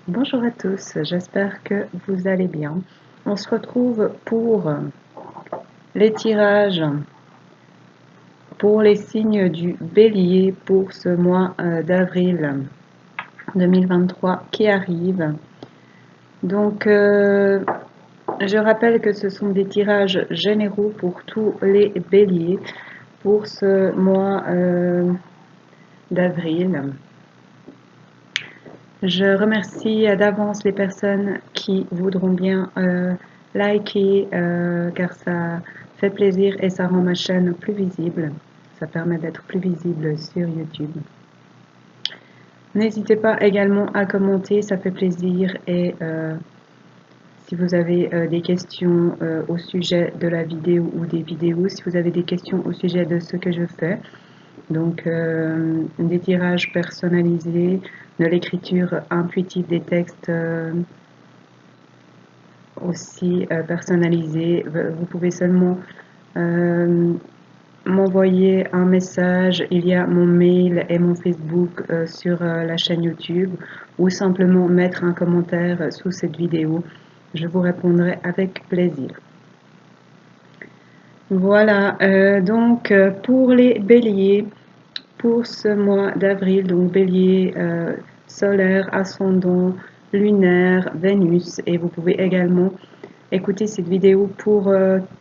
Bonjour à tous, j'espère que vous allez bien. On se retrouve pour les tirages pour les signes du Bélier pour ce mois d'avril 2023 qui arrive. Donc, je rappelle que ce sont des tirages généraux pour tous les Béliers pour ce mois d'avril. Je remercie d'avance les personnes qui voudront bien liker car ça fait plaisir et ça rend ma chaîne plus visible. Ça permet d'être plus visible sur YouTube. N'hésitez pas également à commenter, ça fait plaisir et si vous avez des questions au sujet de la vidéo ou des vidéos, si vous avez des questions au sujet de ce que je fais, donc des tirages personnalisés, de l'écriture intuitive des textes aussi personnalisés. Vous pouvez seulement m'envoyer un message, il y a mon mail et mon Facebook sur la chaîne YouTube ou simplement mettre un commentaire sous cette vidéo. Je vous répondrai avec plaisir. Voilà, donc pour les béliers, pour ce mois d'avril, donc bélier, solaire, ascendant, lunaire, Vénus, et vous pouvez également écouter cette vidéo pour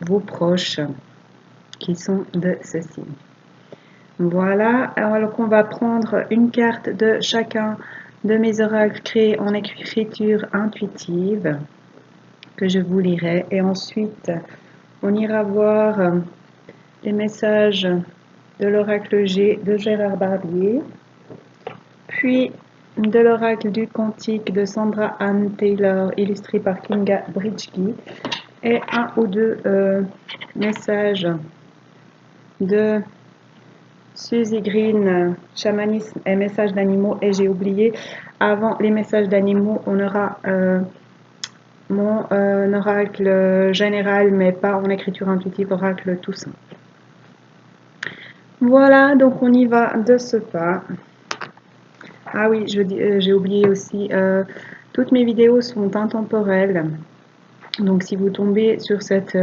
vos proches qui sont de ce signe. Voilà, alors qu'on va prendre une carte de chacun de mes oracles créés en écriture intuitive que je vous lirai et ensuite on ira voir les messages de l'oracle G de Gérard Barbier, puis de l'oracle du Cantique de Sandra Anne Taylor, illustré par Kinga Bridgky, et un ou deux messages de Suzy Green, chamanisme et messages d'animaux. Et j'ai oublié, avant les messages d'animaux, on aura mon oracle général, mais pas en écriture intuitive, oracle tout simple. Voilà, donc on y va de ce pas. Ah oui, j'ai oublié aussi, toutes mes vidéos sont intemporelles. Donc si vous tombez sur cette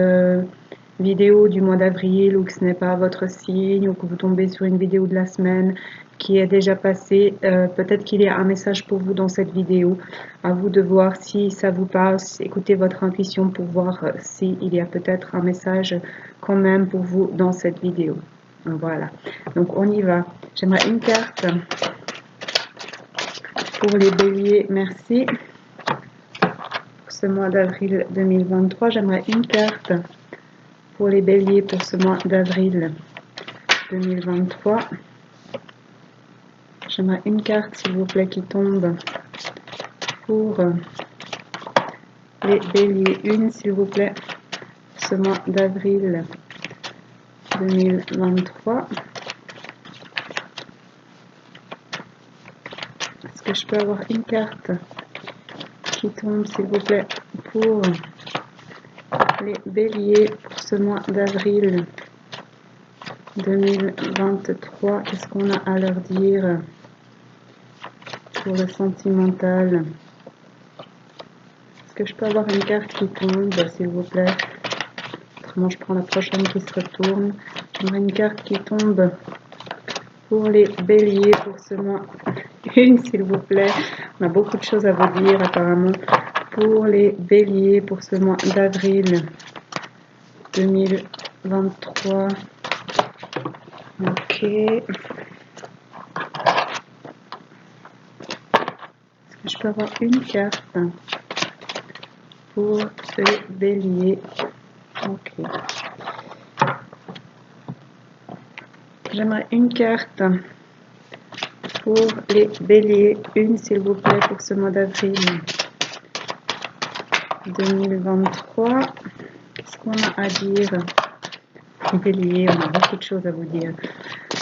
vidéo du mois d'avril ou que ce n'est pas votre signe ou que vous tombez sur une vidéo de la semaine qui est déjà passée, peut-être qu'il y a un message pour vous dans cette vidéo. À vous de voir si ça vous parle, écoutez votre intuition pour voir s'il y a peut-être un message quand même pour vous dans cette vidéo. Voilà, donc on y va. J'aimerais une carte pour les béliers, merci. Pour ce mois d'avril 2023, j'aimerais une carte pour les béliers pour ce mois d'avril 2023. J'aimerais une carte, s'il vous plaît, qui tombe pour les béliers. Une, s'il vous plaît, pour ce mois d'avril 2023. Est-ce que je peux avoir une carte qui tombe, s'il vous plaît, pour les béliers pour ce mois d'avril 2023? Qu'est-ce qu'on a à leur dire pour le sentimental? Est-ce que je peux avoir une carte qui tombe, s'il vous plaît? Autrement, je prends la prochaine qui se retourne. J'aimerais une carte qui tombe pour les béliers pour ce mois. Une, s'il vous plaît. On a beaucoup de choses à vous dire, apparemment. Pour les béliers pour ce mois d'avril 2023. Ok. Est-ce que je peux avoir une carte pour les béliers? Ok. J'aimerais une carte pour les béliers. Une, s'il vous plaît, pour ce mois d'avril 2023. Qu'est-ce qu'on a à dire? Les béliers, on a beaucoup de choses à vous dire.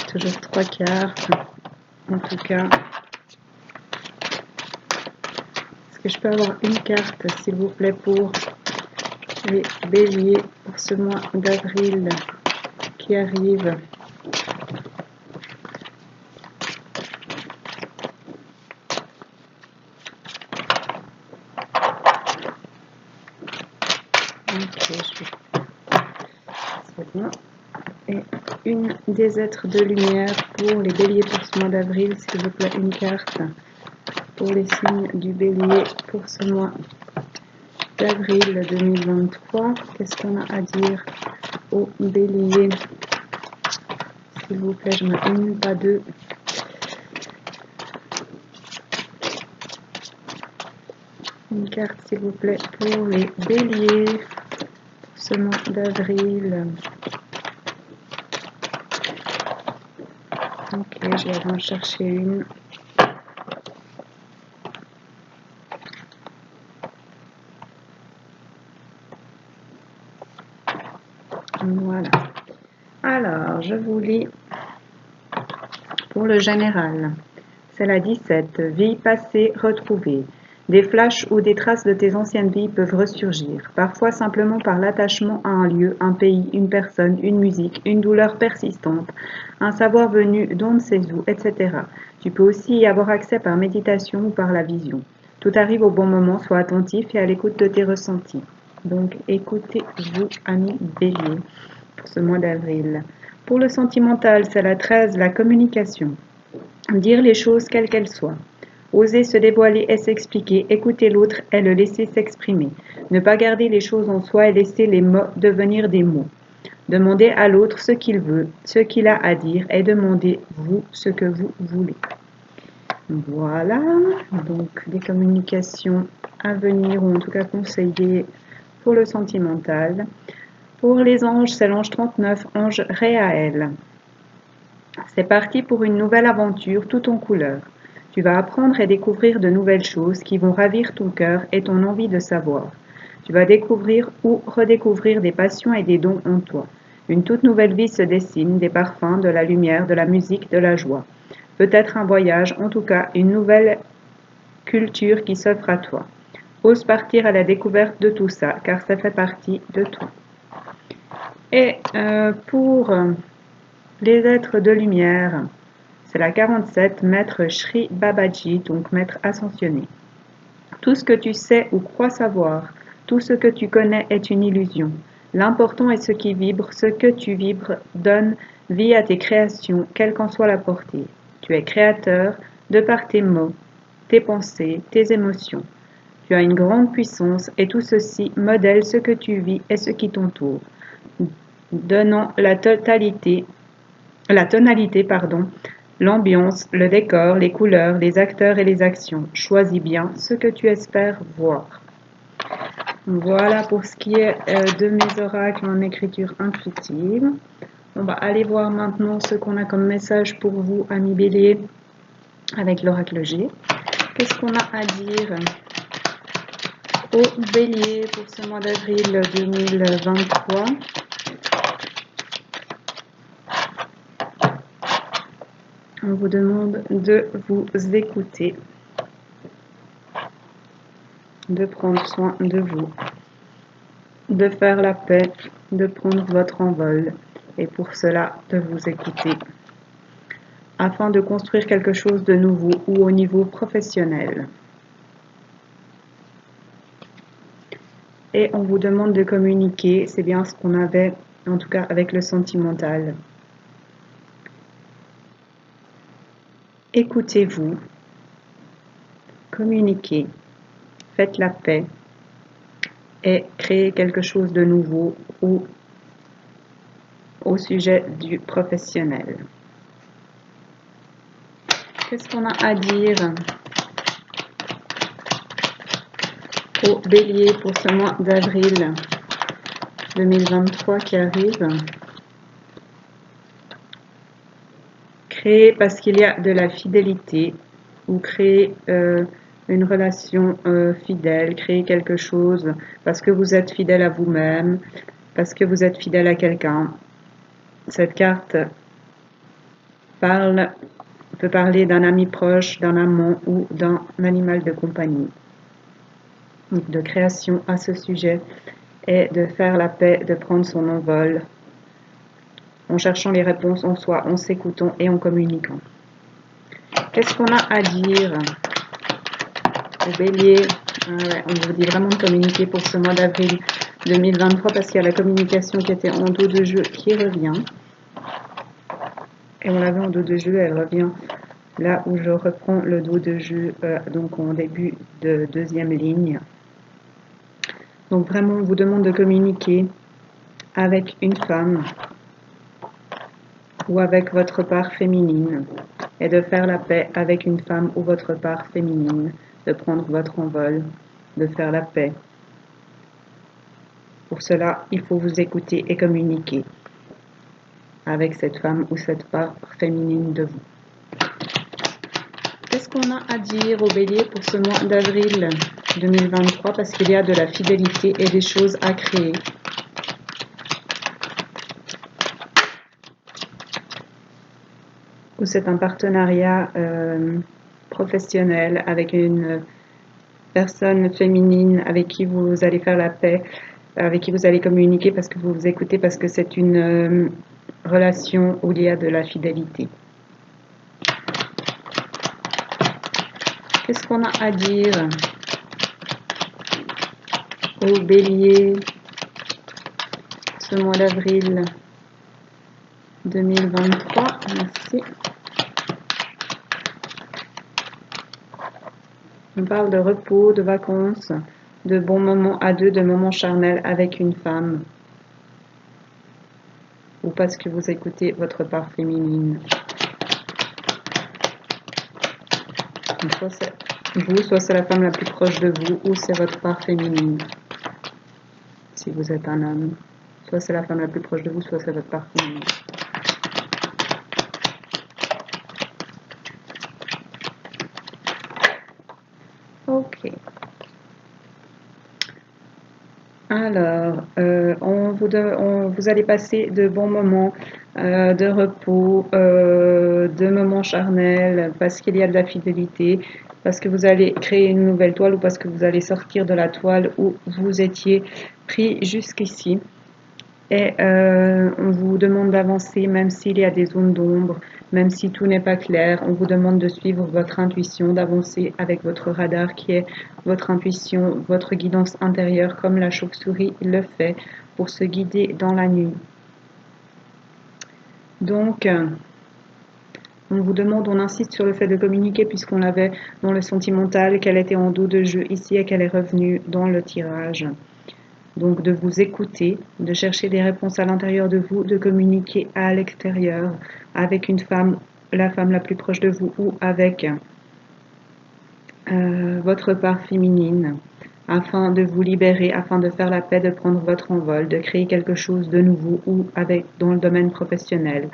Toujours 3 cartes. En tout cas, est-ce que je peux avoir une carte, s'il vous plaît, pour les béliers pour ce mois d'avril qui arrive? C'est bon. Et une des êtres de lumière pour les béliers pour ce mois d'avril, s'il vous plaît, une carte pour les signes du bélier pour ce mois d'avril 2023. Qu'est-ce qu'on a à dire aux béliers? S'il vous plaît, je mets une, pas deux. Une carte, s'il vous plaît, pour les béliers pour ce mois d'avril. Ok, je vais aller en chercher une. Voilà. Alors, je vous lis pour le général. C'est la 17. Vie passée retrouvée. Des flashs ou des traces de tes anciennes vies peuvent ressurgir, parfois simplement par l'attachement à un lieu, un pays, une personne, une musique, une douleur persistante, un savoir venu d'on ne sait où, etc. Tu peux aussi y avoir accès par méditation ou par la vision. Tout arrive au bon moment, sois attentif et à l'écoute de tes ressentis. Donc écoutez-vous, amis bélier, pour ce mois d'avril. Pour le sentimental, c'est la 13, la communication. Dire les choses quelles qu'elles soient. Oser se dévoiler et s'expliquer, écouter l'autre et le laisser s'exprimer. Ne pas garder les choses en soi et laisser les mots devenir des mots. Demandez à l'autre ce qu'il veut, ce qu'il a à dire et demandez-vous ce que vous voulez. Voilà, donc des communications à venir ou en tout cas conseillées pour le sentimental. Pour les anges, c'est l'ange 39, ange Réaël. C'est parti pour une nouvelle aventure tout en couleurs. Tu vas apprendre et découvrir de nouvelles choses qui vont ravir ton cœur et ton envie de savoir. Tu vas découvrir ou redécouvrir des passions et des dons en toi. Une toute nouvelle vie se dessine, des parfums, de la lumière, de la musique, de la joie. Peut-être un voyage, en tout cas une nouvelle culture qui s'offre à toi. Ose partir à la découverte de tout ça, car ça fait partie de toi. Et pour les êtres de lumière, c'est la 47, maître Sri Babaji, donc maître ascensionné. Tout ce que tu sais ou crois savoir, tout ce que tu connais est une illusion. L'important est ce qui vibre, ce que tu vibres donne vie à tes créations, quelle qu'en soit la portée. Tu es créateur de par tes mots, tes pensées, tes émotions. Tu as une grande puissance et tout ceci modèle ce que tu vis et ce qui t'entoure, donnant la tonalité, l'ambiance, le décor, les couleurs, les acteurs et les actions. Choisis bien ce que tu espères voir. Voilà pour ce qui est de mes oracles en écriture intuitive. On va aller voir maintenant ce qu'on a comme message pour vous, amis bélier, avec l'oracle G. Qu'est-ce qu'on a à dire aux béliers pour ce mois d'avril 2023? On vous demande de vous écouter, de prendre soin de vous, de faire la paix, de prendre votre envol et pour cela de vous écouter afin de construire quelque chose de nouveau ou au niveau professionnel. Et on vous demande de communiquer, c'est bien ce qu'on avait en tout cas avec le sentimental. Écoutez-vous, communiquez, faites la paix et créez quelque chose de nouveau au sujet du professionnel. Qu'est-ce qu'on a à dire aux béliers pour ce mois d'avril 2023 qui arrive? Créer parce qu'il y a de la fidélité ou créer une relation fidèle, créer quelque chose parce que vous êtes fidèle à vous-même, parce que vous êtes fidèle à quelqu'un. Cette carte peut parler d'un ami proche, d'un amant ou d'un animal de compagnie. Donc de création à ce sujet et de faire la paix, de prendre son envol en cherchant les réponses en soi, en s'écoutant et en communiquant. Qu'est-ce qu'on a à dire au bélier? On vous dit vraiment de communiquer pour ce mois d'avril 2023 parce qu'il y a la communication qui était en dos de jeu qui revient. Et on l'avait en dos de jeu, elle revient là où je reprends le dos de jeu, donc en début de deuxième ligne. Donc vraiment, on vous demande de communiquer avec une femme ou avec votre part féminine et de faire la paix avec une femme ou votre part féminine, de prendre votre envol, de faire la paix. Pour cela, il faut vous écouter et communiquer avec cette femme ou cette part féminine de vous. Qu'est-ce qu'on a à dire au Bélier pour ce mois d'avril 2023 parce qu'il y a de la fidélité et des choses à créer. Ou c'est un partenariat professionnel avec une personne féminine avec qui vous allez faire la paix, avec qui vous allez communiquer parce que vous vous écoutez, parce que c'est une relation où il y a de la fidélité. Qu'est-ce qu'on a à dire au Bélier ce mois d'avril 2023? Merci. On parle de repos, de vacances, de bons moments à deux, de moments charnels avec une femme. Ou parce que vous écoutez votre part féminine. Donc, soit c'est vous, soit c'est la femme la plus proche de vous, ou c'est votre part féminine. Si vous êtes un homme. Soit c'est la femme la plus proche de vous, soit c'est votre part féminine. Ok. Alors, vous allez passer de bons moments de repos, de moments charnels, parce qu'il y a de la fidélité, parce que vous allez créer une nouvelle toile ou parce que vous allez sortir de la toile où vous étiez pris jusqu'ici. Et on vous demande d'avancer même s'il y a des zones d'ombre, même si tout n'est pas clair. On vous demande de suivre votre intuition, d'avancer avec votre radar qui est votre intuition, votre guidance intérieure comme la chauve-souris le fait pour se guider dans la nuit. Donc, on vous demande, on insiste sur le fait de communiquer puisqu'on l'avait dans le sentimental, qu'elle était en dos de jeu ici et qu'elle est revenue dans le tirage. Donc de vous écouter, de chercher des réponses à l'intérieur de vous, de communiquer à l'extérieur avec une femme, la femme la plus proche de vous ou avec votre part féminine afin de vous libérer, afin de faire la paix, de prendre votre envol, de créer quelque chose de nouveau ou dans le domaine professionnel.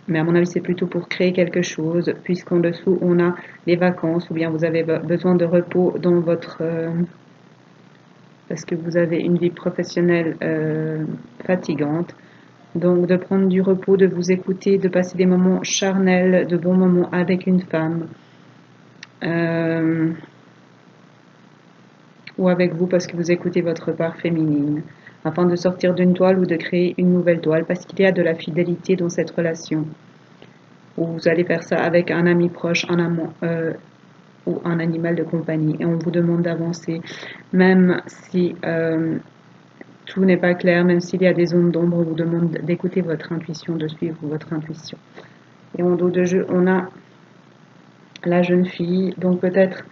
Mais à mon avis, c'est plutôt pour créer quelque chose puisqu'en dessous, on a les vacances ou bien vous avez besoin de repos dans votre... parce que vous avez une vie professionnelle fatigante. Donc de prendre du repos, de vous écouter, de passer des moments charnels, de bons moments avec une femme. Ou avec vous parce que vous écoutez votre part féminine. Afin de sortir d'une toile ou de créer une nouvelle toile parce qu'il y a de la fidélité dans cette relation. Ou vous allez faire ça avec un ami proche, un amant ou un animal de compagnie. Et on vous demande d'avancer même si... tout n'est pas clair, même s'il y a des zones d'ombre, on vous demande d'écouter votre intuition, de suivre votre intuition. Et en dos de jeu, on a la jeune fille, donc peut-être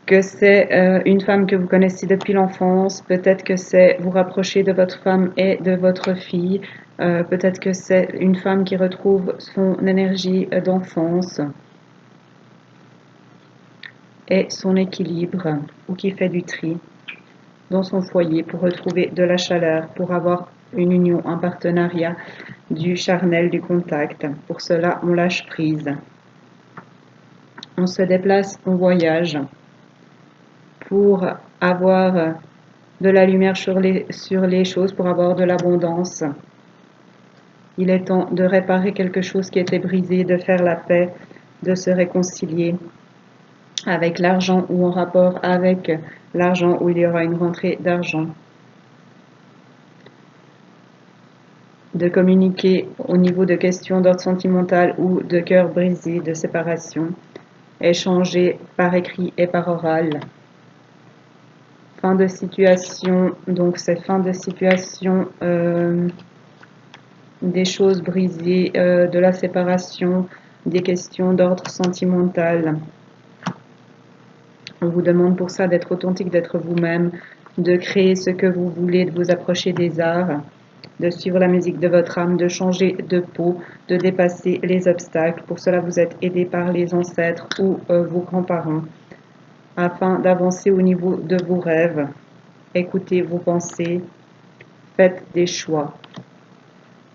que c'est une femme que vous connaissez depuis l'enfance, peut-être que c'est vous rapprocher de votre femme et de votre fille, peut-être que c'est une femme qui retrouve son énergie d'enfance et son équilibre, ou qui fait du tri dans son foyer pour retrouver de la chaleur, pour avoir une union, un partenariat, du charnel, du contact. Pour cela, on lâche prise. On se déplace, on voyage pour avoir de la lumière sur les choses, pour avoir de l'abondance. Il est temps de réparer quelque chose qui était brisé, de faire la paix, de se réconcilier avec l'argent ou en rapport avec l'argent où il y aura une rentrée d'argent. De communiquer au niveau de questions d'ordre sentimental ou de cœur brisé, de séparation. Échanger par écrit et par oral. fin de situation, donc c'est fin de situation, des choses brisées, de la séparation, des questions d'ordre sentimental. On vous demande pour ça d'être authentique, d'être vous-même, de créer ce que vous voulez, de vous approcher des arts, de suivre la musique de votre âme, de changer de peau, de dépasser les obstacles. Pour cela, vous êtes aidé par les ancêtres ou vos grands-parents afin d'avancer au niveau de vos rêves. Écoutez vos pensées, faites des choix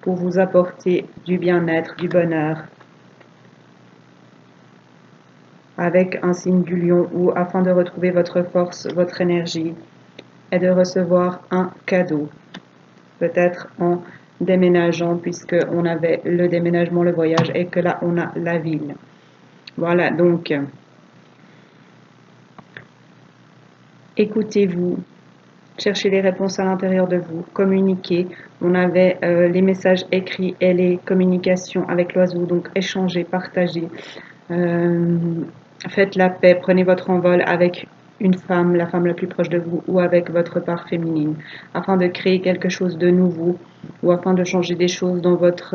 pour vous apporter du bien-être, du bonheur, avec un signe du lion ou afin de retrouver votre force, votre énergie et de recevoir un cadeau, peut-être en déménageant puisque on avait le déménagement, le voyage et que là on a la ville. Voilà, donc écoutez-vous, cherchez les réponses à l'intérieur de vous, communiquez. On avait les messages écrits et les communications avec l'oiseau, donc échangez, partagez. Faites la paix, prenez votre envol avec une femme, la femme la plus proche de vous, ou avec votre part féminine, afin de créer quelque chose de nouveau, ou afin de changer des choses dans votre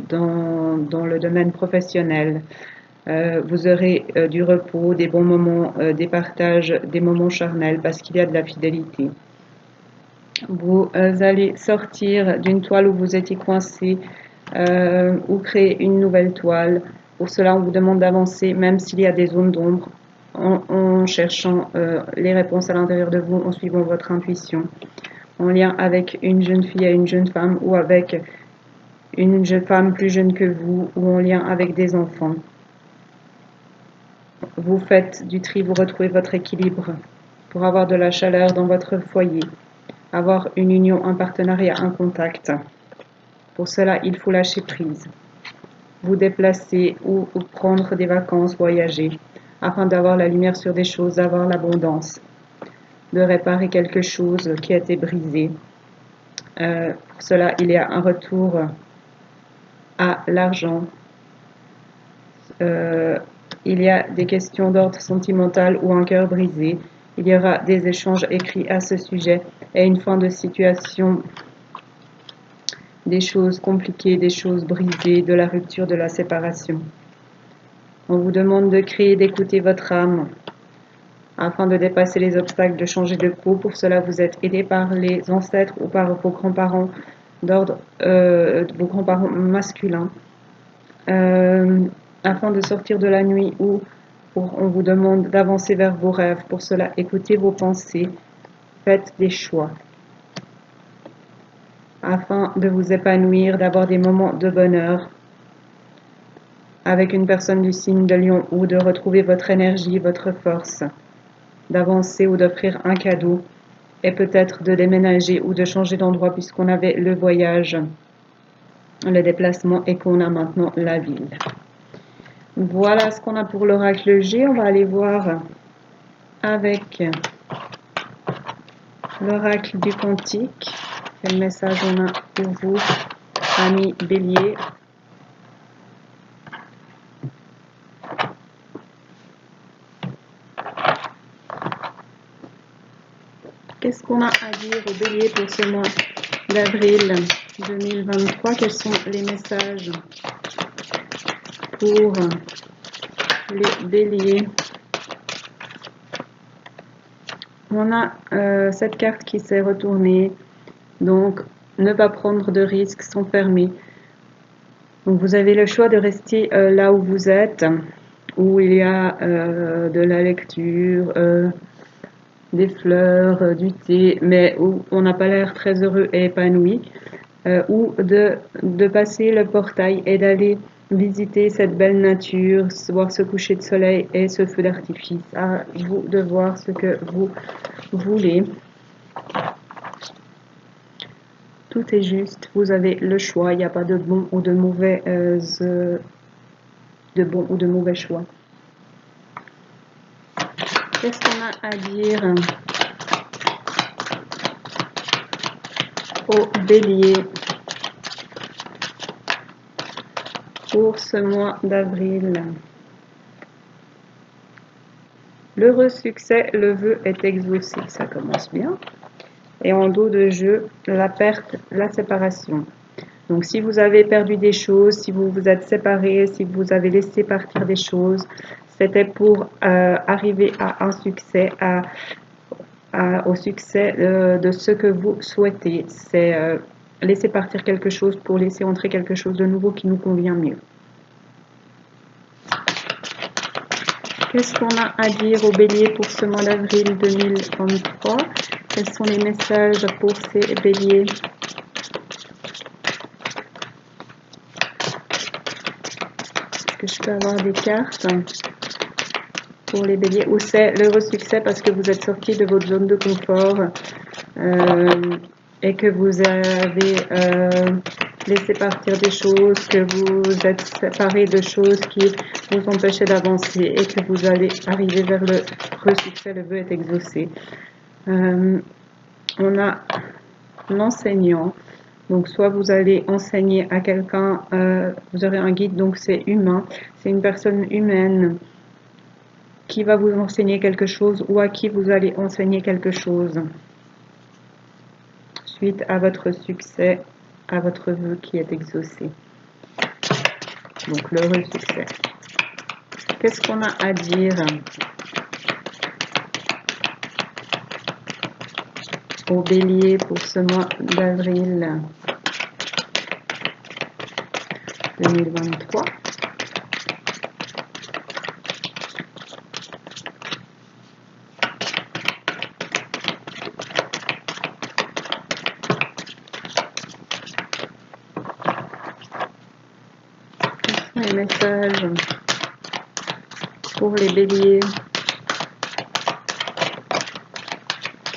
dans le domaine professionnel. Vous aurez du repos, des bons moments, des partages, des moments charnels, parce qu'il y a de la fidélité. Vous allez sortir d'une toile où vous étiez coincé, ou créer une nouvelle toile. Pour cela, on vous demande d'avancer, même s'il y a des zones d'ombre, en cherchant les réponses à l'intérieur de vous, en suivant votre intuition, en lien avec une jeune fille et une jeune femme, ou avec une jeune femme plus jeune que vous, ou en lien avec des enfants. Vous faites du tri, vous retrouvez votre équilibre pour avoir de la chaleur dans votre foyer, avoir une union, un partenariat, un contact. Pour cela, il faut lâcher prise, vous déplacer ou prendre des vacances, voyager, afin d'avoir la lumière sur des choses, d'avoir l'abondance, de réparer quelque chose qui a été brisé. Pour cela, il y a un retour à l'argent. Il y a des questions d'ordre sentimental ou un cœur brisé. Il y aura des échanges écrits à ce sujet et une fin de situation, des choses compliquées, des choses brisées, de la rupture, de la séparation. On vous demande de créer, d'écouter votre âme afin de dépasser les obstacles, de changer de peau. Pour cela, vous êtes aidé par les ancêtres ou par vos grands-parents d'ordre, vos grands-parents masculins. Afin de sortir de la nuit ou on vous demande d'avancer vers vos rêves. Pour cela, écoutez vos pensées, faites des choix afin de vous épanouir, d'avoir des moments de bonheur avec une personne du signe de Lion ou de retrouver votre énergie, votre force, d'avancer ou d'offrir un cadeau et peut-être de déménager ou de changer d'endroit puisqu'on avait le voyage, le déplacement et qu'on a maintenant la ville. Voilà ce qu'on a pour l'oracle G. On va aller voir avec l'oracle du Quantique. Quel message on a pour vous, amis Bélier? Qu'est-ce qu'on a à dire aux Béliers pour ce mois d'avril 2023? Quels sont les messages pour les Béliers? On a cette carte qui s'est retournée, donc ne pas prendre de risques, s'enfermer. Donc vous avez le choix de rester là où vous êtes, où il y a de la lecture, des fleurs, du thé, mais où on n'a pas l'air très heureux et épanoui, ou de passer le portail et d'aller visiter cette belle nature, voir ce coucher de soleil et ce feu d'artifice. À vous de voir ce que vous voulez. Tout est juste, vous avez le choix, il n'y a pas de bon ou de mauvais, choix. Qu'est-ce qu'on a à dire aux Béliers pour ce mois d'avril? L'heureux succès, le vœu est exaucé. Ça commence bien. Et en dos de jeu, la perte, la séparation. Donc si vous avez perdu des choses, si vous vous êtes séparés, si vous avez laissé partir des choses, c'était pour arriver à un succès, au succès de ce que vous souhaitez. C'est laisser partir quelque chose pour laisser entrer quelque chose de nouveau qui nous convient mieux. Qu'est-ce qu'on a à dire aux béliers pour ce mois d'avril 2023? Quels sont les messages pour ces béliers? Est-ce que je peux avoir des cartes pour les béliers? Ou c'est l'heureux succès parce que vous êtes sorti de votre zone de confort et que vous avez laissé partir des choses, que vous êtes séparé de choses qui vous empêchaient d'avancer et que vous allez arriver vers le heureux succès, le vœu est exaucé. On a l'enseignant, donc soit vous allez enseigner à quelqu'un, vous aurez un guide, donc c'est humain, c'est une personne humaine qui va vous enseigner quelque chose ou à qui vous allez enseigner quelque chose suite à votre succès, à votre vœu qui est exaucé. Donc l'heureux succès. Qu'est-ce qu'on a à dire au bélier pour ce mois d'avril 2023? Les messages pour les béliers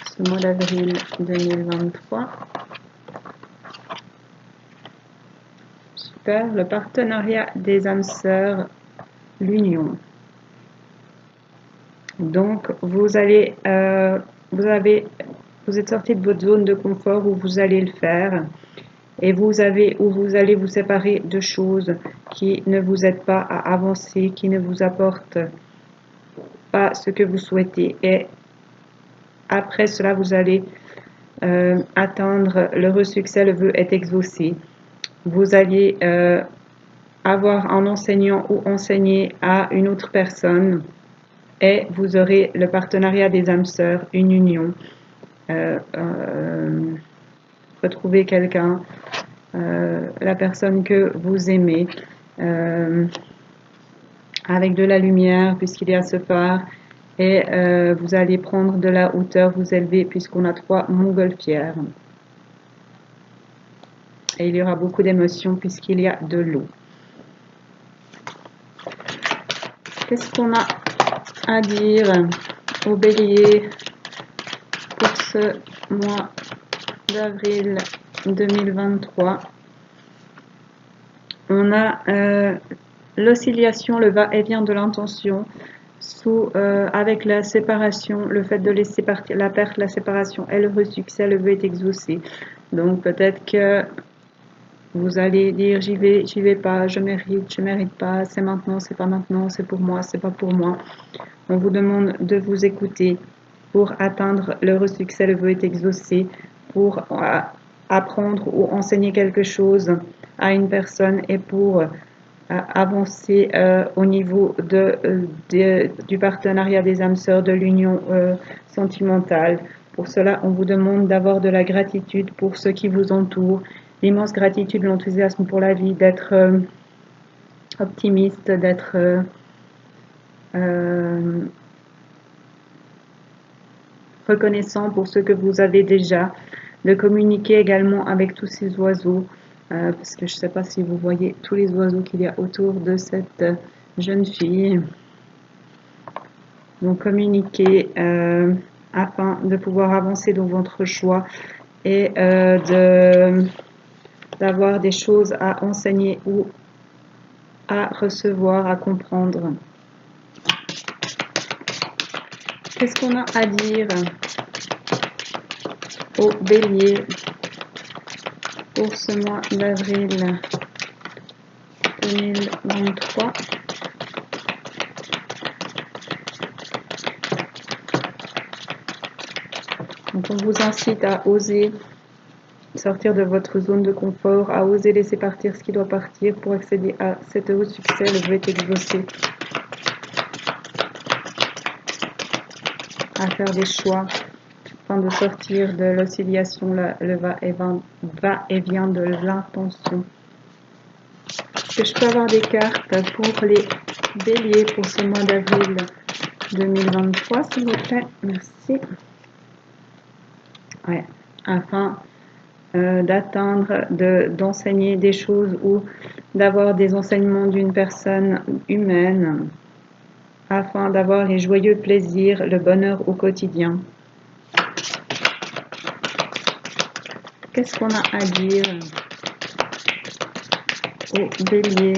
ce mois d'avril 2023. Super, le partenariat des âmes sœurs, l'union. Donc vous allez vous êtes sorti de votre zone de confort où vous allez le faire. Et vous allez vous séparer de choses qui ne vous aident pas à avancer, qui ne vous apportent pas ce que vous souhaitez. Et après cela, vous allez atteindre l'heureux succès, le vœu est exaucé. Vous allez avoir un enseignant ou enseigner à une autre personne et vous aurez le partenariat des âmes sœurs, une union. Retrouver quelqu'un, la personne que vous aimez, avec de la lumière puisqu'il y a ce phare, et vous allez prendre de la hauteur, vous élever puisqu'on a 3 montgolfières. Et il y aura beaucoup d'émotions puisqu'il y a de l'eau. Qu'est-ce qu'on a à dire au bélier pour ce mois d'avril 2023? On a l'oscillation, le va-et-vient de l'intention, avec la séparation, le fait de laisser partir la perte, la séparation et le heureux succès, le vœu est exaucé. Donc peut-être que vous allez dire j'y vais pas, je mérite pas, c'est maintenant, c'est pas maintenant, c'est pour moi, c'est pas pour moi. On vous demande de vous écouter pour atteindre l'heureux succès, le vœu est exaucé, pour apprendre ou enseigner quelque chose à une personne et pour avancer au niveau du partenariat des âmes sœurs, de l'union sentimentale. Pour cela, on vous demande d'avoir de la gratitude pour ceux qui vous entourent, l'immense gratitude, l'enthousiasme pour la vie, d'être optimiste, d'être reconnaissant pour ce que vous avez déjà, de communiquer également avec tous ces oiseaux, parce que je ne sais pas si vous voyez tous les oiseaux qu'il y a autour de cette jeune fille. Donc communiquer afin de pouvoir avancer dans votre choix et d'avoir des choses à enseigner ou à recevoir, à comprendre. Qu'est-ce qu'on a à dire au bélier pour ce mois d'avril 2023? Donc on vous incite à oser sortir de votre zone de confort, à oser laisser partir ce qui doit partir pour accéder à cet heureux succès, le vœu est exaucé. À faire des choix afin de sortir de l'oscillation, le va-et-vient de l'intention. Est-ce que je peux avoir des cartes pour les béliers pour ce mois d'avril 2023, s'il vous plaît? Merci. Ouais, afin d'atteindre, d'enseigner des choses ou d'avoir des enseignements d'une personne humaine, afin d'avoir les joyeux plaisirs, le bonheur au quotidien. Qu'est-ce qu'on a à dire au bélier?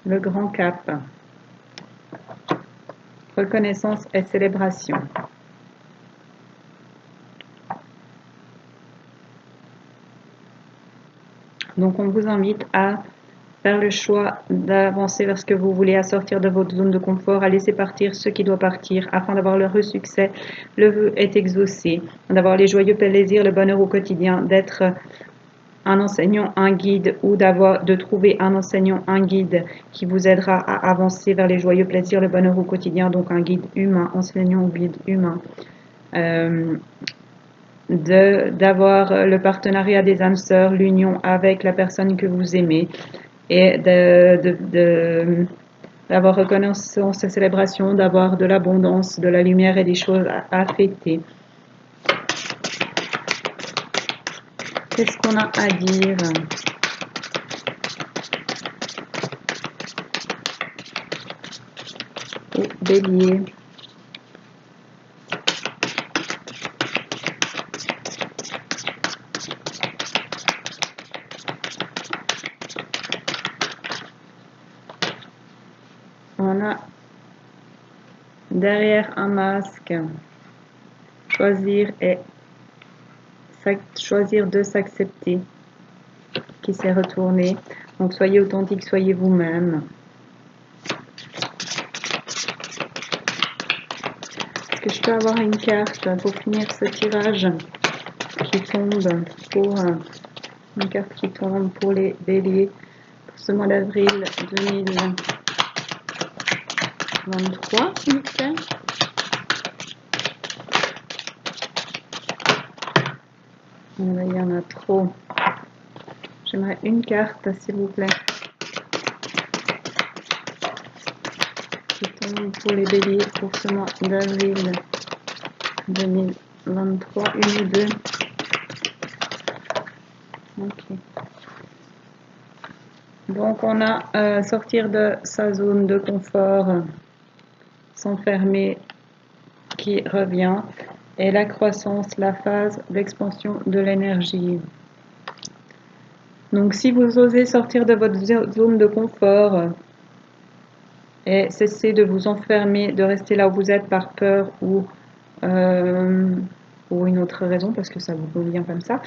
Le grand cap. Reconnaissance et célébration. Donc on vous invite à faire le choix d'avancer vers ce que vous voulez, à sortir de votre zone de confort, à laisser partir ce qui doit partir afin d'avoir l'heureux succès. Le vœu est exaucé, d'avoir les joyeux plaisirs, le bonheur au quotidien, d'être un enseignant, un guide ou de trouver un enseignant, un guide qui vous aidera à avancer vers les joyeux plaisirs, le bonheur au quotidien, donc un guide humain, enseignant ou guide humain. D'avoir le partenariat des âmes sœurs, l'union avec la personne que vous aimez et d'avoir reconnaissance et célébration, d'avoir de l'abondance, de la lumière et des choses à fêter. Qu'est-ce qu'on a à dire? Au bélier. On a derrière un masque, choisir de s'accepter, qui s'est retourné. Donc soyez authentique, soyez vous-même. Est-ce que je peux avoir une carte pour finir ce tirage qui tombe pour une carte qui tombe pour les béliers pour ce mois d'avril 2023, s'il vous plaît? Il y en a trop. J'aimerais une carte, s'il vous plaît, qui tombe pour les béliers pour ce mois d'avril 2023. Une ou deux. Ok. Donc on a sortir de sa zone de confort, s'enfermer qui revient, et la croissance, la phase d'expansion de l'énergie. Donc si vous osez sortir de votre zone de confort et cesser de vous enfermer, de rester là où vous êtes par peur ou une autre raison, parce que ça vous convient comme ça,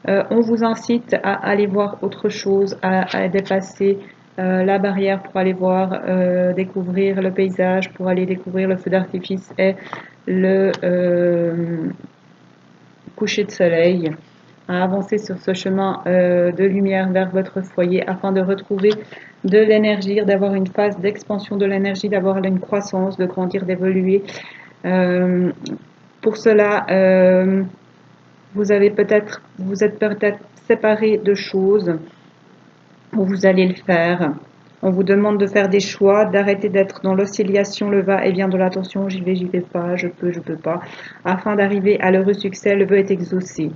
on vous incite à aller voir autre chose, à dépasser la barrière pour aller voir, découvrir le paysage, pour aller découvrir le feu d'artifice et le coucher de soleil, à avancer sur ce chemin de lumière vers votre foyer afin de retrouver de l'énergie, d'avoir une phase d'expansion de l'énergie, d'avoir une croissance, de grandir, d'évoluer. Pour cela, vous êtes peut-être séparé de choses où vous allez le faire. On vous demande de faire des choix, d'arrêter d'être dans l'oscillation, le va-et-vient de l'attention, j'y vais pas, je peux pas, afin d'arriver à l'heureux succès, le vœu est exaucé.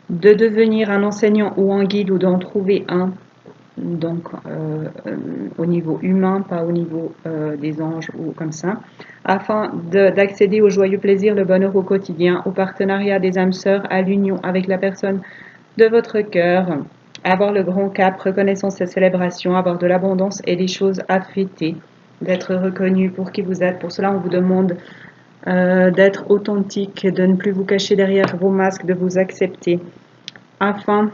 De devenir un enseignant ou un guide ou d'en trouver un, donc au niveau humain, pas au niveau des anges ou comme ça, afin d'accéder au joyeux plaisir, le bonheur au quotidien, au partenariat des âmes sœurs, à l'union avec la personne de votre cœur, avoir le grand cap, reconnaissance et célébration, avoir de l'abondance et des choses à fêter, d'être reconnu pour qui vous êtes. Pour cela, on vous demande d'être authentique, de ne plus vous cacher derrière vos masques, de vous accepter, afin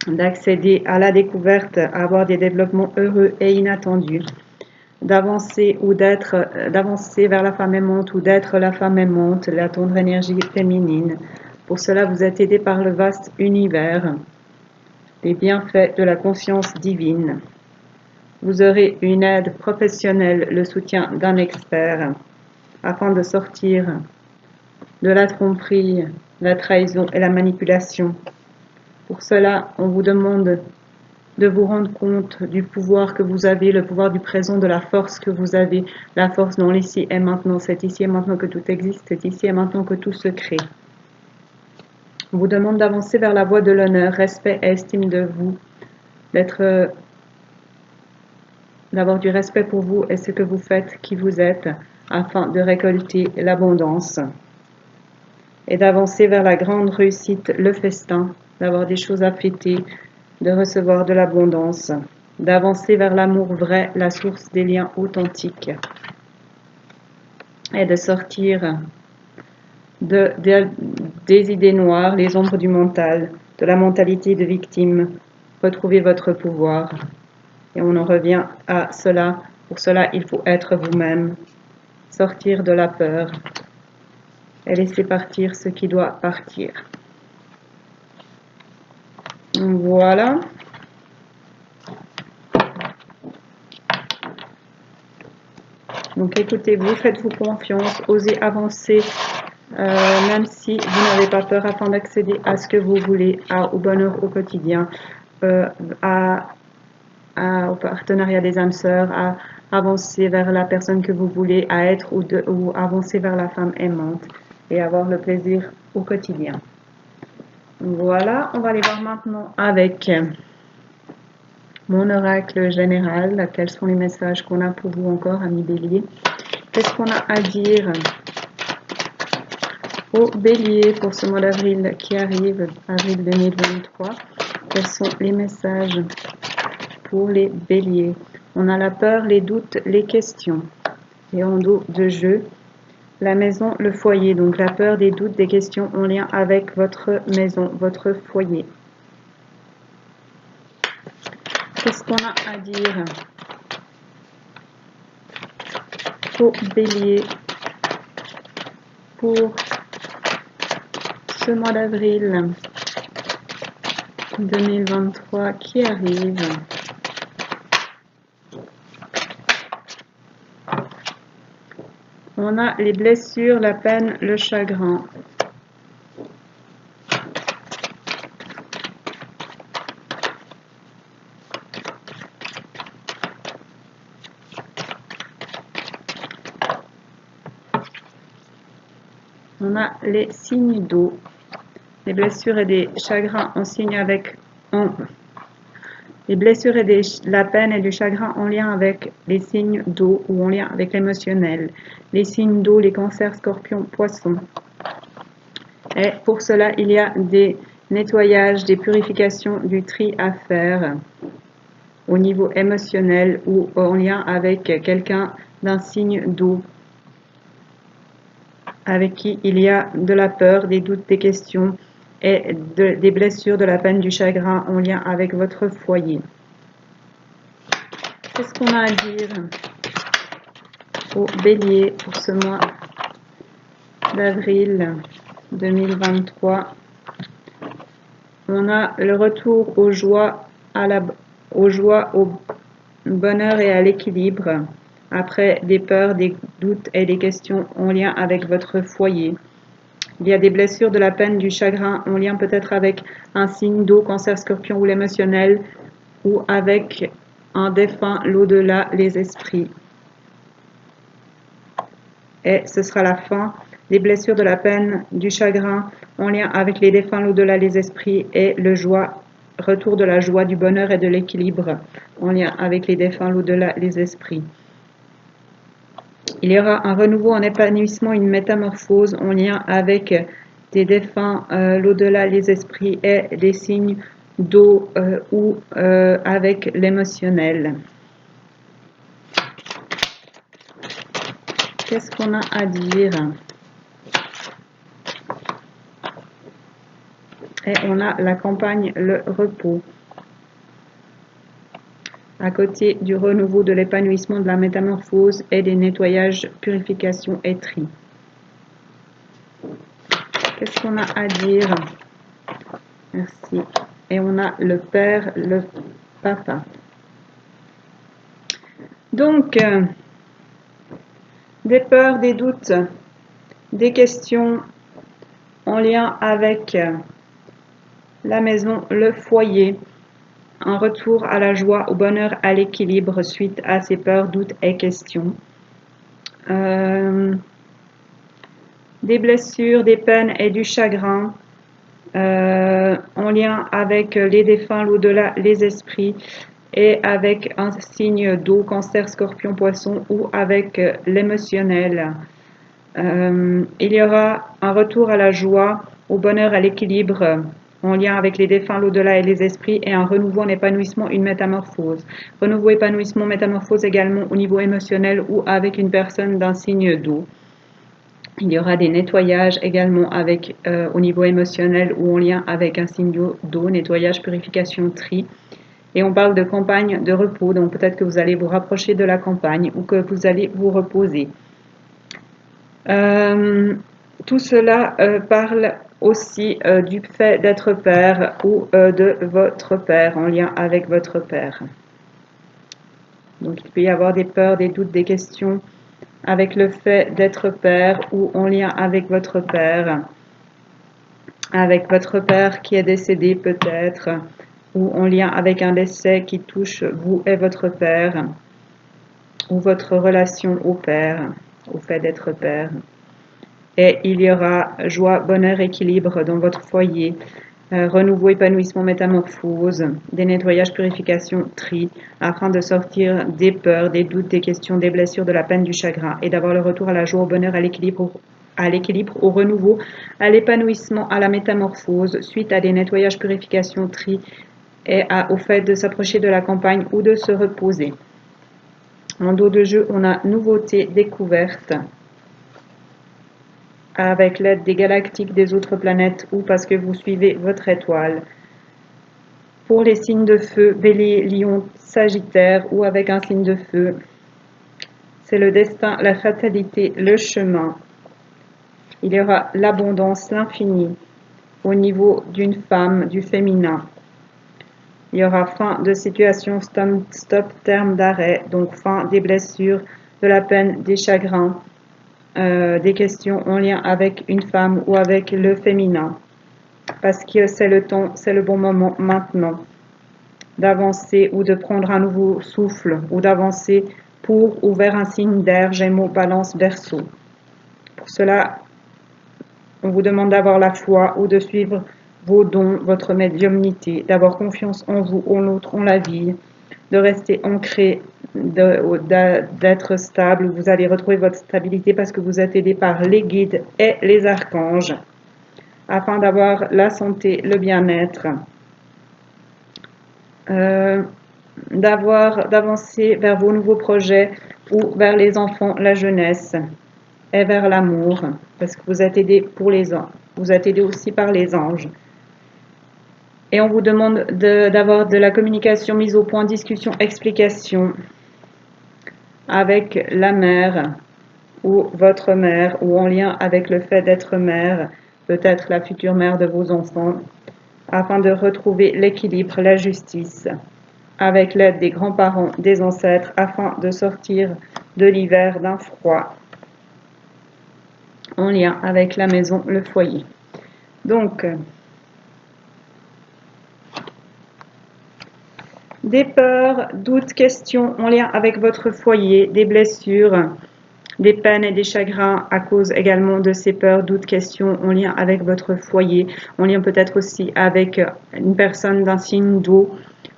d'accéder à la découverte, à avoir des développements heureux et inattendus, d'avancer vers la femme aimante ou d'être la femme aimante, la tendre énergie féminine. Pour cela, vous êtes aidé par le vaste univers, les bienfaits de la conscience divine. Vous aurez une aide professionnelle, le soutien d'un expert, afin de sortir de la tromperie, la trahison et la manipulation. Pour cela, on vous demande de vous rendre compte du pouvoir que vous avez, le pouvoir du présent, de la force que vous avez, la force dans l'ici et maintenant. C'est ici et maintenant que tout existe, c'est ici et maintenant que tout se crée. On vous demande d'avancer vers la voie de l'honneur, respect et estime de vous, d'avoir du respect pour vous et ce que vous faites, qui vous êtes, afin de récolter l'abondance et d'avancer vers la grande réussite, le festin, d'avoir des choses à fêter, de recevoir de l'abondance, d'avancer vers l'amour vrai, la source des liens authentiques, et de sortir des idées noires, les ombres du mental, de la mentalité de victime, retrouver votre pouvoir. Et on en revient à cela. Pour cela, il faut être vous-même, sortir de la peur et laisser partir ce qui doit partir. Voilà. Donc écoutez-vous, faites-vous confiance, osez avancer, même si vous n'avez pas peur, afin d'accéder à ce que vous voulez, au bonheur au quotidien, au partenariat des âmes sœurs, à avancer vers la personne que vous voulez, à être ou avancer vers la femme aimante et avoir le plaisir au quotidien. Voilà, on va aller voir maintenant avec mon oracle général. Quels sont les messages qu'on a pour vous encore, amis bélier? Qu'est-ce qu'on a à dire aux béliers pour ce mois d'avril qui arrive, avril 2023? Quels sont les messages pour les béliers? On a la peur, les doutes, les questions. Et en dos de jeu, la maison, le foyer. Donc la peur, des doutes, des questions en lien avec votre maison, votre foyer. Qu'est-ce qu'on a à dire aux béliers pour ce mois d'avril 2023 qui arrive? On a les blessures, la peine, le chagrin. On a les signes d'eau. Les blessures et des chagrins en signe avec les blessures et la peine et du chagrin en lien avec les signes d'eau ou en lien avec l'émotionnel. Les signes d'eau, les cancers, scorpions, poissons. Et pour cela, il y a des nettoyages, des purifications, du tri à faire au niveau émotionnel ou en lien avec quelqu'un d'un signe d'eau, avec qui il y a de la peur, des doutes, des questions et des blessures, de la peine, du chagrin en lien avec votre foyer. Qu'est-ce qu'on a à dire aux béliers pour ce mois d'avril 2023? On a le retour aux joies, au bonheur et à l'équilibre, après des peurs, des doutes et des questions en lien avec votre foyer. Il y a des blessures, de la peine, du chagrin en lien peut-être avec un signe d'eau, cancer, scorpion ou l'émotionnel, ou avec un défunt, l'au-delà, les esprits. Et ce sera la fin des blessures, de la peine, du chagrin en lien avec les défunts, l'au-delà, les esprits et le retour de la joie, du bonheur et de l'équilibre en lien avec les défunts, l'au-delà, les esprits. Il y aura un renouveau, un épanouissement, une métamorphose en lien avec des défunts, l'au-delà, les esprits et des signes d'eau ou avec l'émotionnel. Qu'est-ce qu'on a à dire? Et on a la campagne, le repos. à côté du renouveau, de l'épanouissement, de la métamorphose et des nettoyages, purification et tri. Qu'est-ce qu'on a à dire? Merci. Et on a le père, le papa. Donc, des peurs, des doutes, des questions en lien avec la maison, le foyer, un retour à la joie, au bonheur, à l'équilibre suite à ces peurs, doutes et questions. Des blessures, des peines et du chagrin en lien avec les défunts, l'au-delà, les esprits et avec un signe d'eau, cancer, scorpion, poisson ou avec l'émotionnel. Il y aura un retour à la joie, au bonheur, à l'équilibre en lien avec les défunts, l'au-delà et les esprits et un renouveau, un épanouissement, une métamorphose. Renouveau, épanouissement, métamorphose également au niveau émotionnel ou avec une personne d'un signe d'eau. Il y aura des nettoyages également avec, au niveau émotionnel ou en lien avec un signe d'eau, nettoyage, purification, tri. Et on parle de campagne de repos, donc peut-être que vous allez vous rapprocher de la campagne ou que vous allez vous reposer. Tout cela parle aussi du fait d'être père ou de votre père, en lien avec votre père. Donc il peut y avoir des peurs, des doutes, des questions avec le fait d'être père ou en lien avec votre père qui est décédé peut-être, ou en lien avec un décès qui touche vous et votre père, ou votre relation au père, au fait d'être père. Et il y aura joie, bonheur, équilibre dans votre foyer, renouveau, épanouissement, métamorphose, des nettoyages, purification, tri, afin de sortir des peurs, des doutes, des questions, des blessures, de la peine, du chagrin, et d'avoir le retour à la joie, au bonheur, à l'équilibre, au renouveau, à l'épanouissement, à la métamorphose, suite à des nettoyages, purification, tri, et au fait de s'approcher de la campagne ou de se reposer. En dos de jeu, on a nouveauté, découverte, avec l'aide des galactiques, des autres planètes ou parce que vous suivez votre étoile. Pour les signes de feu, Bélier, Lion, Sagittaire ou avec un signe de feu, c'est le destin, la fatalité, le chemin. Il y aura l'abondance, l'infini au niveau d'une femme, du féminin. Il y aura fin de situation, stop, terme d'arrêt, donc fin des blessures, de la peine, des chagrins, des questions en lien avec une femme ou avec le féminin. Parce que c'est le temps, c'est le bon moment maintenant d'avancer ou de prendre un nouveau souffle ou d'avancer pour ou vers un signe d'air, Gémeaux, Balance, Verseau. Pour cela, on vous demande d'avoir la foi ou de suivre vos dons, votre médiumnité, d'avoir confiance en vous, en l'autre, en la vie, de rester ancré, d'être stable. Vous allez retrouver votre stabilité parce que vous êtes aidé par les guides et les archanges afin d'avoir la santé, le bien-être, d'avancer vers vos nouveaux projets ou vers les enfants, la jeunesse et vers l'amour parce que vous êtes aidé pour les anges. Vous êtes aidé aussi par les anges. Et on vous demande d'avoir de la communication mise au point, discussion, explication avec la mère ou votre mère ou en lien avec le fait d'être mère, peut-être la future mère de vos enfants, afin de retrouver l'équilibre, la justice, avec l'aide des grands-parents, des ancêtres, afin de sortir de l'hiver, d'un froid, en lien avec la maison, le foyer. Donc, des peurs, doutes, questions en lien avec votre foyer, des blessures, des peines et des chagrins à cause également de ces peurs, doutes, questions en lien avec votre foyer, en lien peut-être aussi avec une personne d'un signe d'eau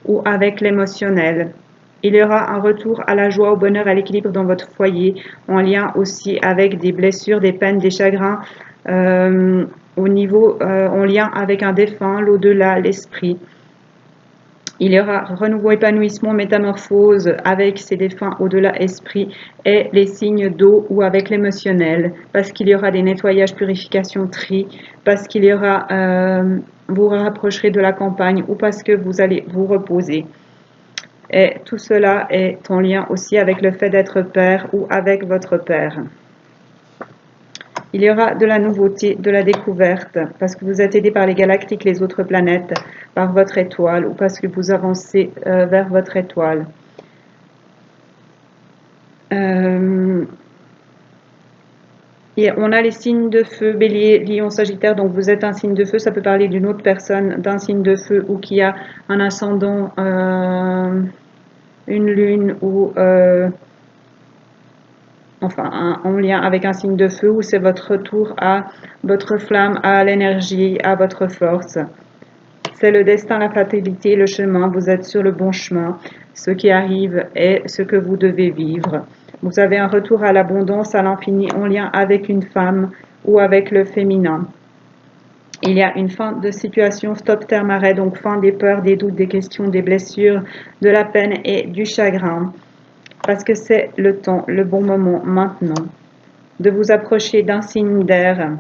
ou avec l'émotionnel. Il y aura un retour à la joie, au bonheur, à l'équilibre dans votre foyer, en lien aussi avec des blessures, des peines, des chagrins, au niveau, en lien avec un défunt, l'au-delà, l'esprit. Il y aura renouveau, épanouissement, métamorphose avec ces défunts au-delà esprit et les signes d'eau ou avec l'émotionnel, parce qu'il y aura des nettoyages, purifications, tri, parce qu'il y aura, vous rapprocherez de la campagne ou parce que vous allez vous reposer. Et tout cela est en lien aussi avec le fait d'être père ou avec votre père. Il y aura de la nouveauté, de la découverte, parce que vous êtes aidé par les galactiques, les autres planètes, par votre étoile, ou parce que vous avancez vers votre étoile. Et on a les signes de feu, Bélier, Lion, Sagittaire, donc vous êtes un signe de feu, ça peut parler d'une autre personne, d'un signe de feu, ou qui a un ascendant, une lune, ou en lien avec un signe de feu, ou c'est votre retour à votre flamme, à l'énergie, à votre force. C'est le destin, la fatalité, le chemin, vous êtes sur le bon chemin. Ce qui arrive est ce que vous devez vivre. Vous avez un retour à l'abondance, à l'infini, en lien avec une femme ou avec le féminin. Il y a une fin de situation, stop, terme, arrêt, donc fin des peurs, des doutes, des questions, des blessures, de la peine et du chagrin. Parce que c'est le temps, le bon moment maintenant, de vous approcher d'un signe d'air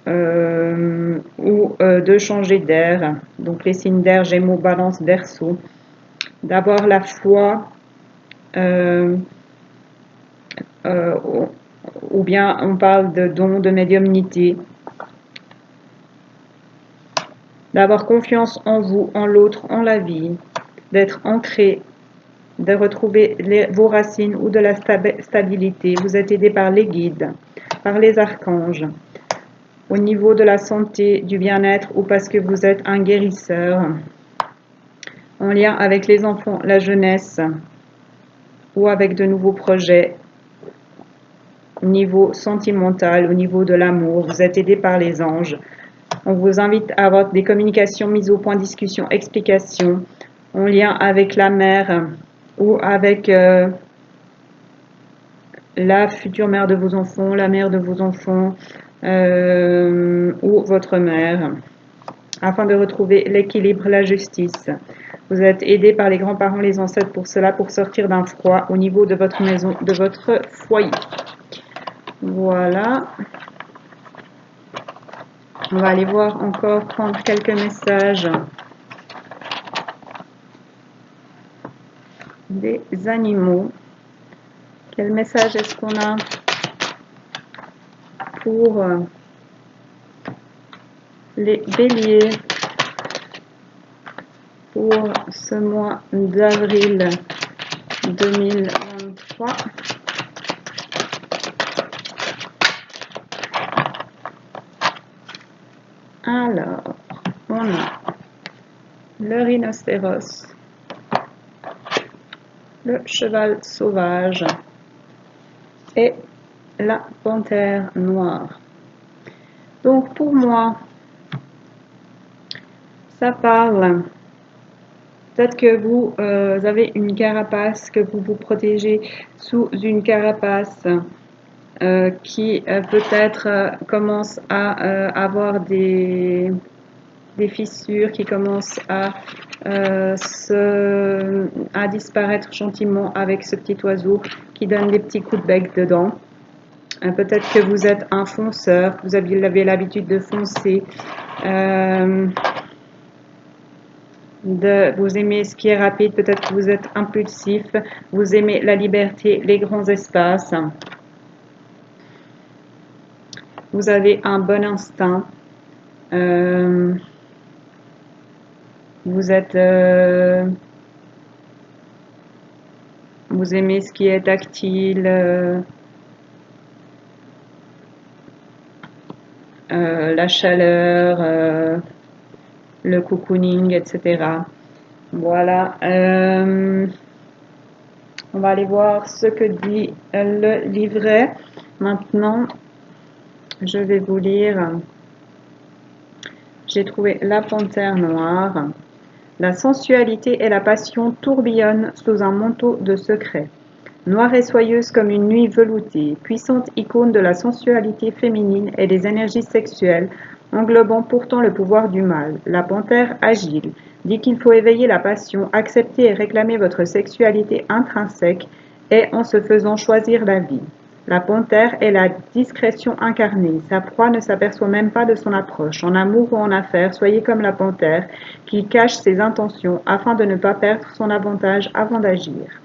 ou de changer d'air. Donc les signes d'air, Gémeaux, Balance, Verseau. D'avoir la foi ou bien on parle de don, de médiumnité. D'avoir confiance en vous, en l'autre, en la vie. D'être ancré, de retrouver vos racines ou de la stabilité. Vous êtes aidé par les guides, par les archanges. Au niveau de la santé, du bien-être ou parce que vous êtes un guérisseur. En lien avec les enfants, la jeunesse ou avec de nouveaux projets. Au niveau sentimental, au niveau de l'amour, vous êtes aidé par les anges. On vous invite à avoir des communications mises au point, discussion, explication, en lien avec la mère ou avec la future mère de vos enfants, la mère de vos enfants ou votre mère, afin de retrouver l'équilibre, la justice. Vous êtes aidé par les grands-parents, les ancêtres pour cela, pour sortir d'un froid au niveau de votre maison, de votre foyer. Voilà. On va aller voir encore, prendre quelques messages des animaux. Quel message est-ce qu'on a pour les béliers pour ce mois d'avril 2023? Alors, on a le rhinocéros, le cheval sauvage et la panthère noire. Donc pour moi, ça parle, peut-être que vous avez une carapace, que vous vous protégez sous une carapace qui peut-être commence à avoir des fissures, qui commencent à disparaître gentiment avec ce petit oiseau qui donne des petits coups de bec dedans. Peut-être que vous êtes un fonceur, vous avez l'habitude de foncer, vous aimez ce qui est rapide, peut-être que vous êtes impulsif, vous aimez la liberté, les grands espaces. Vous avez un bon instinct. Vous êtes, vous aimez ce qui est tactile, la chaleur, le cocooning, etc. Voilà. On va aller voir ce que dit le livret. Maintenant, je vais vous lire. J'ai trouvé la panthère noire. La sensualité et la passion tourbillonnent sous un manteau de secret. Noire et soyeuse comme une nuit veloutée, puissante icône de la sensualité féminine et des énergies sexuelles, englobant pourtant le pouvoir du mal, la panthère agile dit qu'il faut éveiller la passion, accepter et réclamer votre sexualité intrinsèque et en se faisant choisir la vie. La panthère est la discrétion incarnée. Sa proie ne s'aperçoit même pas de son approche. En amour ou en affaires, soyez comme la panthère qui cache ses intentions afin de ne pas perdre son avantage avant d'agir.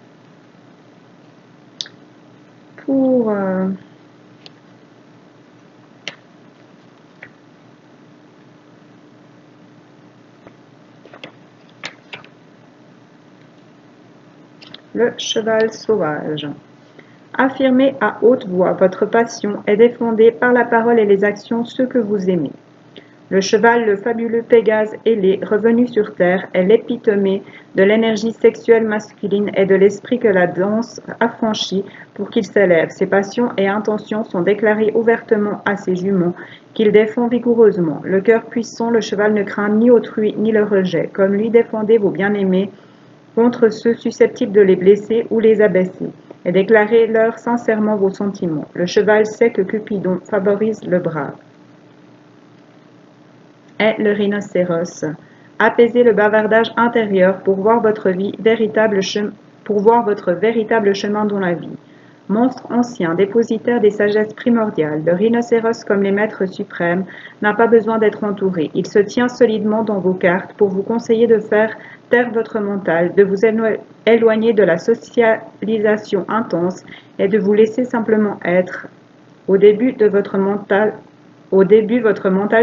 Pour le cheval sauvage. Affirmez à haute voix votre passion et défendez par la parole et les actions ceux que vous aimez. Le cheval, le fabuleux Pégase ailé, revenu sur terre, est l'épitome de l'énergie sexuelle masculine et de l'esprit que la danse affranchit pour qu'il s'élève. Ses passions et intentions sont déclarées ouvertement à ses juments, qu'il défend vigoureusement. Le cœur puissant, le cheval ne craint ni autrui ni le rejet. Comme lui, défendez vos bien-aimés contre ceux susceptibles de les blesser ou les abaisser, et déclarez-leur sincèrement vos sentiments. Le cheval sait que Cupidon favorise le brave. Est le rhinocéros. Apaisez le bavardage intérieur pour voir votre véritable chemin dans la vie. Monstre ancien, dépositaire des sagesses primordiales, le rhinocéros, comme les maîtres suprêmes, n'a pas besoin d'être entouré. Il se tient solidement dans vos cartes pour vous conseiller de faire taire votre mental, de vous éloigner de la socialisation intense et de vous laisser simplement être. Au début, votre mental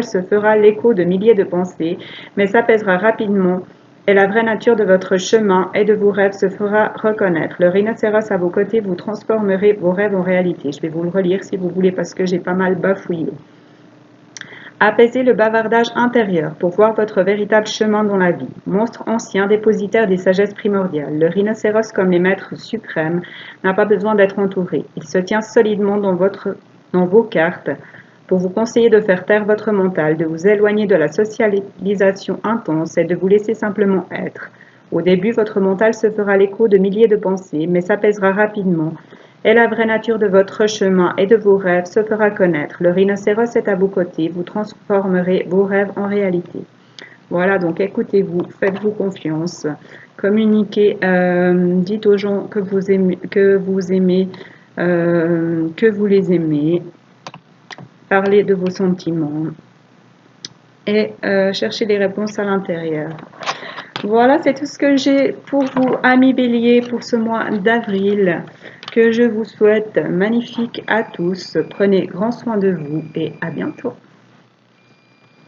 se fera l'écho de milliers de pensées, mais s'apaisera rapidement et la vraie nature de votre chemin et de vos rêves se fera reconnaître. Le rhinocéros à vos côtés, vous transformerez vos rêves en réalité. Je vais vous le relire si vous voulez parce que j'ai pas mal bafouillé. Apaisez le bavardage intérieur pour voir votre véritable chemin dans la vie. Monstre ancien, dépositaire des sagesses primordiales, le rhinocéros, comme les maîtres suprêmes, n'a pas besoin d'être entouré. Il se tient solidement dans vos cartes pour vous conseiller de faire taire votre mental, de vous éloigner de la socialisation intense et de vous laisser simplement être. Au début, votre mental se fera l'écho de milliers de pensées, mais s'apaisera rapidement, et la vraie nature de votre chemin et de vos rêves se fera connaître. Le rhinocéros est à vos côtés, vous transformerez vos rêves en réalité. Voilà, donc écoutez-vous, faites-vous confiance, communiquez, dites aux gens que vous aimez, que vous les aimez. Parlez de vos sentiments et cherchez des réponses à l'intérieur. Voilà, c'est tout ce que j'ai pour vous, amis béliers, pour ce mois d'avril, que je vous souhaite magnifique à tous. Prenez grand soin de vous et à bientôt.